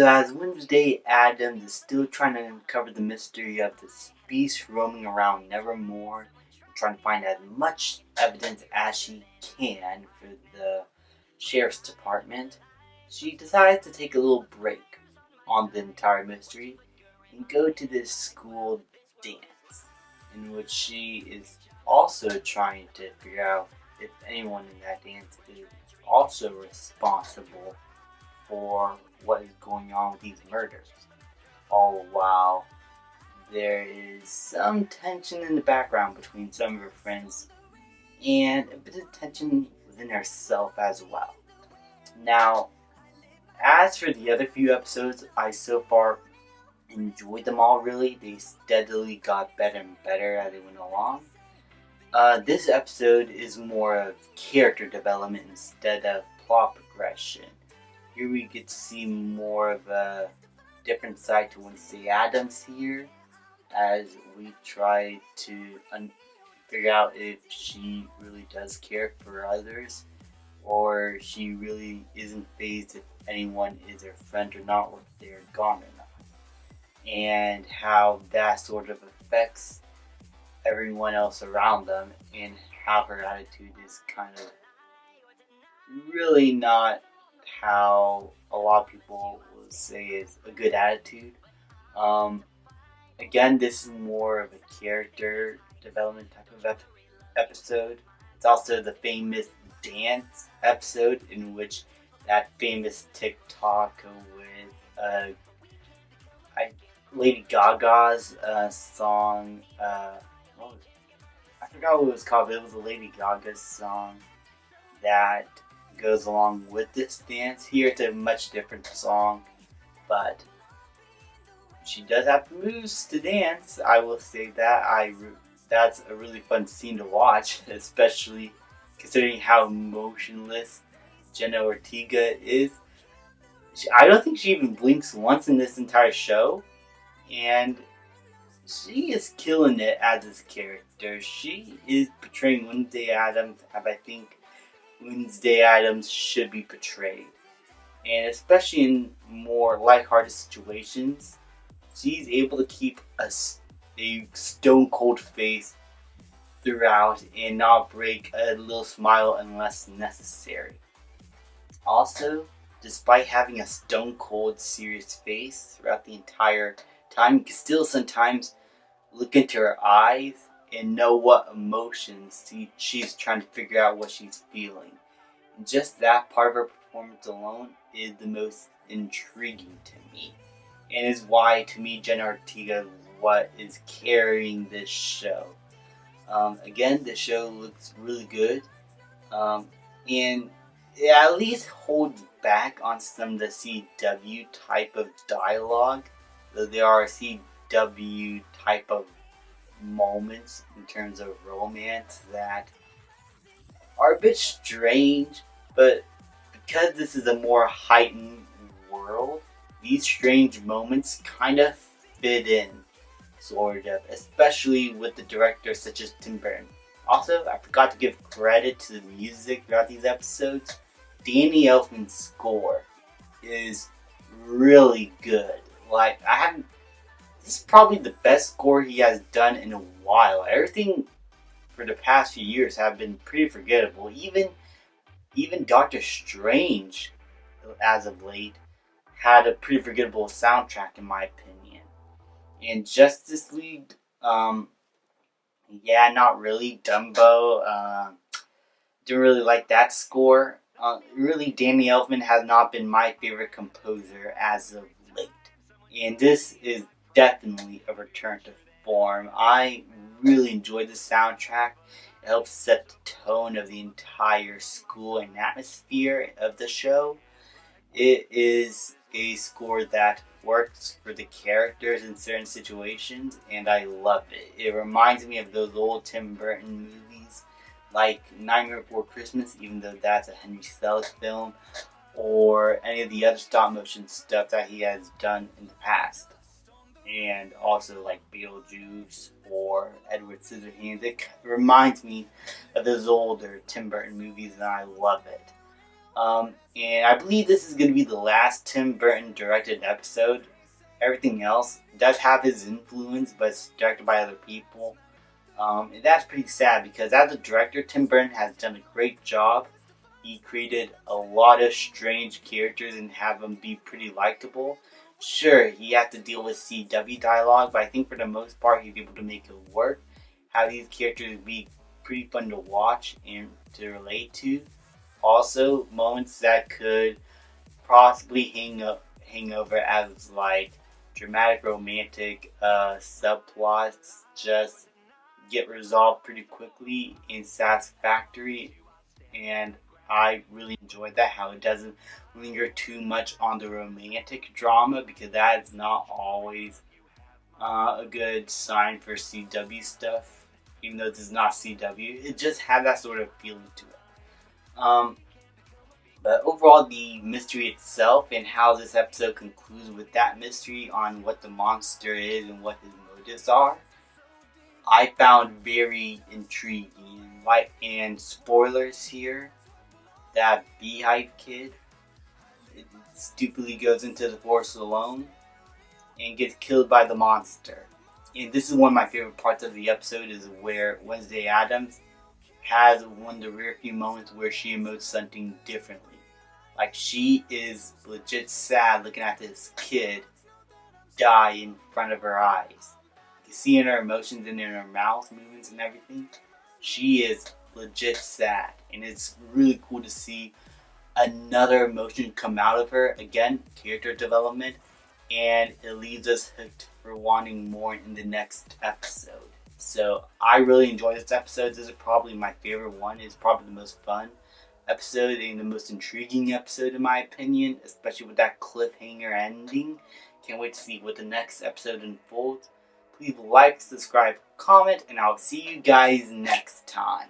as Wednesday Addams is still trying to uncover the mystery of this beast roaming around Nevermore, trying to find as much evidence as she can for the sheriff's department, she decides to take a little break on the entire mystery and go to this school dance, in which she is also trying to figure out if anyone in that dance is also responsible for what is going on with these murders. All while there is some tension in the background between some of her friends and a bit of tension within herself as well. Now, as for the other few episodes, I so far enjoyed them all really. They steadily got better and better as they went along. This episode is more of character development instead of plot progression. Here we get to see more of a different side to Wednesday Addams here, as we try to figure out if she really does care for others, or she really isn't fazed if anyone is her friend or not, or if they're gone or not, and how that sort of affects everyone else around them, and how her attitude is kind of really not how a lot of people will say is a good attitude. Again, this is more of a character development type of episode. It's also the famous dance episode in which that famous TikTok with Lady Gaga's song. I forgot what it was called, but it was a Lady Gaga song that goes along with this dance. Here it's a much different song, but she does have moves to dance. I will say that. That's a really fun scene to watch, especially considering how motionless Jenna Ortega is. I don't think she even blinks once in this entire show, and she is killing it as this character. She is portraying Wednesday Addams as I think Wednesday Addams should be portrayed. And especially in more lighthearted situations, she's able to keep a stone cold face throughout and not break a little smile unless necessary. Also, despite having a stone cold serious face throughout the entire time, you can still sometimes look into her eyes and know what emotions she's trying to figure out what she's feeling. And just that part of her performance alone is the most intriguing to me, and is why, to me, Jenna Ortega is what is carrying this show. Again, the show looks really good, and it at least holds back on some of the CW type of dialogue, though there are CW type of moments in terms of romance that are a bit strange, but because this is a more heightened world, these strange moments kind of fit in, sort of, especially with the directors such as Tim Burton. Also, I forgot to give credit to the music throughout these episodes. Danny Elfman's score is really good. This is probably the best score he has done in a while. Everything for the past few years have been pretty forgettable. Even Doctor Strange, as of late, had a pretty forgettable soundtrack in my opinion. And Justice League, not really. Dumbo, didn't really like that score. Really, Danny Elfman has not been my favorite composer as of late. And this is definitely a return to form. I really enjoyed the soundtrack. It helps set the tone of the entire school and atmosphere of the show. It is a score that works for the characters in certain situations, and I love it. It reminds me of those old Tim Burton movies like Nightmare Before Christmas, even though that's a Henry Selick film, or any of the other stop motion stuff that he has done in the past. And also like Beetlejuice or Edward Scissorhands. It reminds me of those older Tim Burton movies, and I love it. And I believe this is going to be the last Tim Burton directed episode. Everything else does have his influence, but it's directed by other people. And that's pretty sad because as a director, Tim Burton has done a great job. He created a lot of strange characters and have them be pretty likable. Sure, he had to deal with CW dialogue, but I think for the most part he's able to make it work. Have these characters be pretty fun to watch and to relate to. Also, moments that could possibly hang over as like dramatic romantic subplots just get resolved pretty quickly and satisfactory, and I really enjoyed that, how it doesn't linger too much on the romantic drama, because that is not always a good sign for CW stuff. Even though this is not CW, it just had that sort of feeling to it. But overall, the mystery itself and how this episode concludes with that mystery on what the monster is and what his motives are, I found very intriguing. Like, and spoilers here, that Beehive kid stupidly goes into the forest alone and gets killed by the monster. And this is one of my favorite parts of the episode, is where Wednesday Addams has one of the rare few moments where she emotes something differently. Like, she is legit sad looking at this kid die in front of her eyes. You see in her emotions and in her mouth movements and everything, she is legit sad. And it's really cool to see another emotion come out of her. Again, character development. And it leaves us hooked for wanting more in the next episode. So I really enjoyed this episode. This is probably my favorite one. It's probably the most fun episode and the most intriguing episode in my opinion, especially with that cliffhanger ending. Can't wait to see what the next episode unfolds. Please like, subscribe, comment, and I'll see you guys next time.